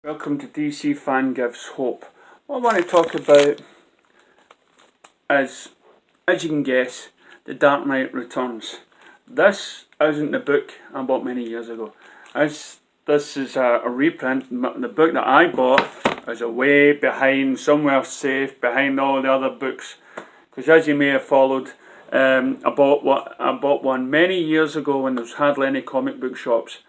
Welcome to DC Fan Gives Hope. What I want to talk about is, as you can guess, The Dark Knight Returns. This isn't the book I bought many years ago. This is a reprint. The book that I bought is way behind, somewhere safe, behind all the other books. Because as you may have followed, I bought one many years ago when there was hardly any comic book shops.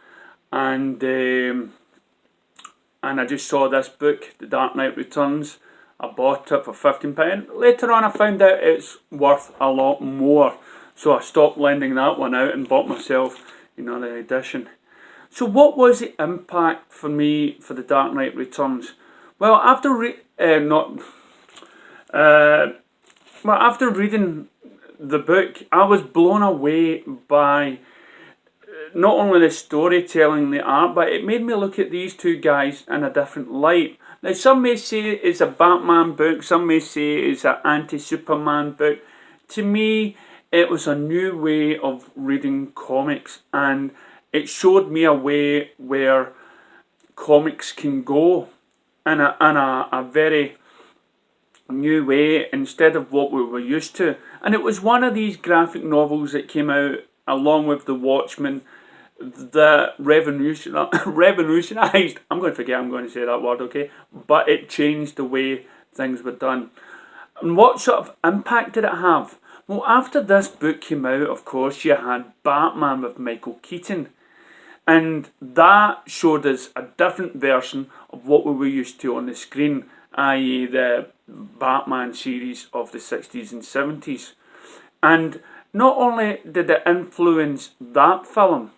And I just saw this book, The Dark Knight Returns. I bought it for £15. Later on I found out it's worth a lot more. So I stopped lending that one out and bought myself another edition. So what was the impact for me for The Dark Knight Returns? Well, after reading the book, I was blown away by not only the storytelling, the art, but it made me look at these two guys in a different light. Now, some may say it's a Batman book, some may say it's an anti-Superman book. To me, it was a new way of reading comics, and it showed me a way where comics can go in a very new way instead of what we were used to. And it was one of these graphic novels that came out along with The Watchmen that revolutionised, I'm going to say that word, okay, but it changed the way things were done. And what sort of impact did it have? Well, after this book came out, of course, you had Batman with Michael Keaton, and that showed us a different version of what we were used to on the screen, i.e. the Batman series of the 60s and 70s. And not only did it influence that film,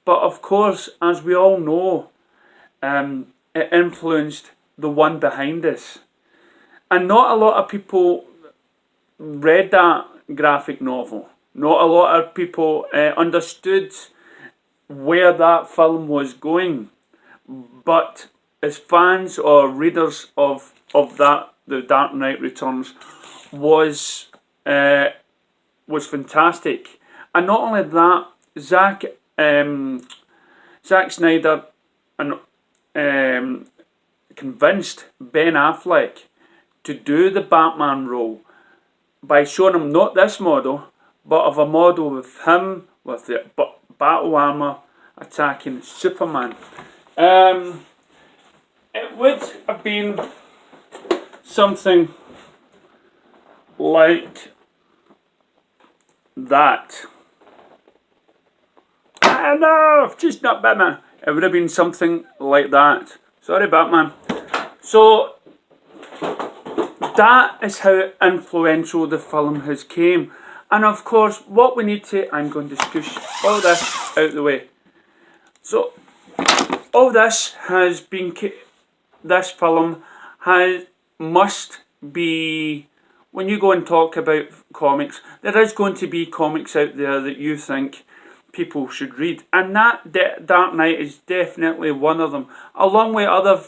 but of course, as we all know, it influenced the one behind us. And not a lot of people read that graphic novel. Not a lot of people understood where that film was going. But as fans or readers of that, The Dark Knight Returns was fantastic. And not only that, Zack Snyder convinced Ben Affleck to do the Batman role by showing him not this model, but of a model with him with the battle armor attacking Superman. It would have been something like that. No, just not Batman. It would have been something like that. Sorry, Batman. So that is how influential the film has came. And of course, what we need to, I'm going to scoosh all this out of the way. So all this has been, this film must be, when you go and talk about comics, there is going to be comics out there that you think people should read, and that Dark Knight is definitely one of them, along with other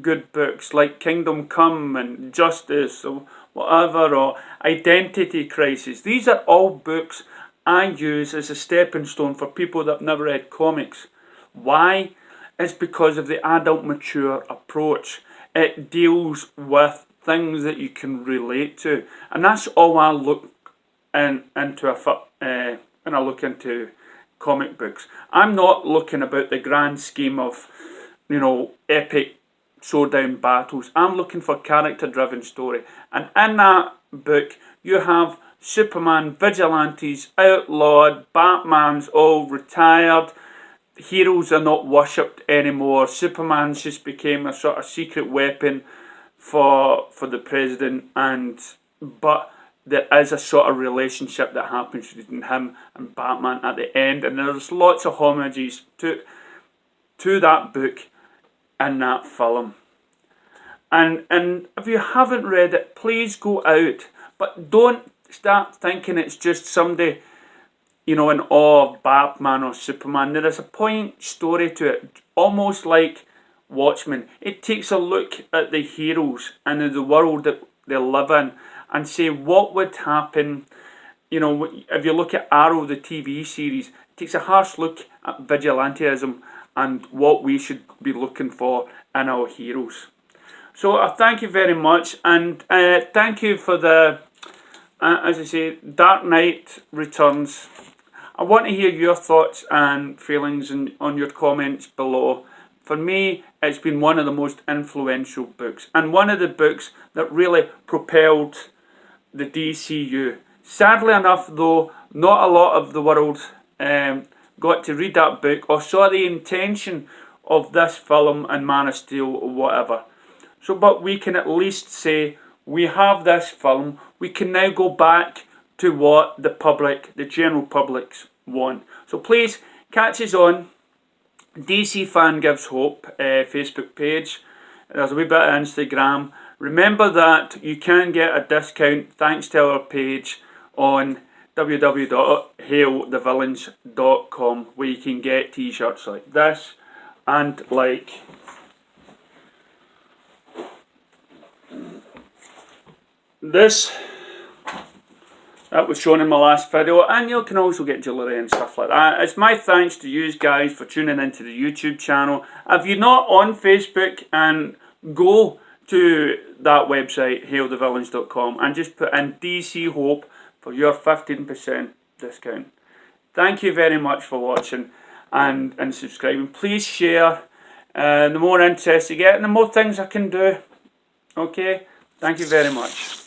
good books like Kingdom Come and Justice or whatever, or Identity Crisis. These are all books I use as a stepping stone for people that have never read comics. Why? It's because of the adult mature approach. It deals with things that you can relate to, and that's all I look into when I look into comic books. I'm not looking about the grand scheme of, epic showdown battles. I'm looking for character-driven story. And in that book, you have Superman, vigilantes, outlawed, Batman's all retired, heroes are not worshipped anymore, Superman's just became a sort of secret weapon for the president, but there is a sort of relationship that happens between him and Batman at the end, and there's lots of homages to that book in that film. And if you haven't read it, please go out, but don't start thinking it's just somebody, in awe of Batman or Superman. There is a point story to it, almost like Watchmen. It takes a look at the heroes and the world that they live in, and say what would happen. If you look at Arrow, the TV series, it takes a harsh look at vigilantism and what we should be looking for in our heroes. So I thank you very much, and thank you for the, as I say, Dark Knight Returns. I want to hear your thoughts and feelings on your comments below. For me, it's been one of the most influential books, and one of the books that really propelled the DCU. Sadly enough though, not a lot of the world got to read that book or saw the intention of this film and Man of Steel or whatever. So, but we can at least say we have this film. We can now go back to what the public, the general publics want. So please catch us on DC Fan Gives Hope Facebook page. There's a wee bit of Instagram. Remember that you can get a discount thanks to our page on www.hailthevillains.com, where you can get t-shirts like this and like this that was shown in my last video, and you can also get jewellery and stuff like that. It's my thanks to you guys for tuning into the YouTube channel. If you're not on Facebook, and go to that website, hailthevillains.com, and just put in DC Hope for your 15% discount. Thank you very much for watching and subscribing. Please share. The more interest you get, and the more things I can do. Okay? Thank you very much.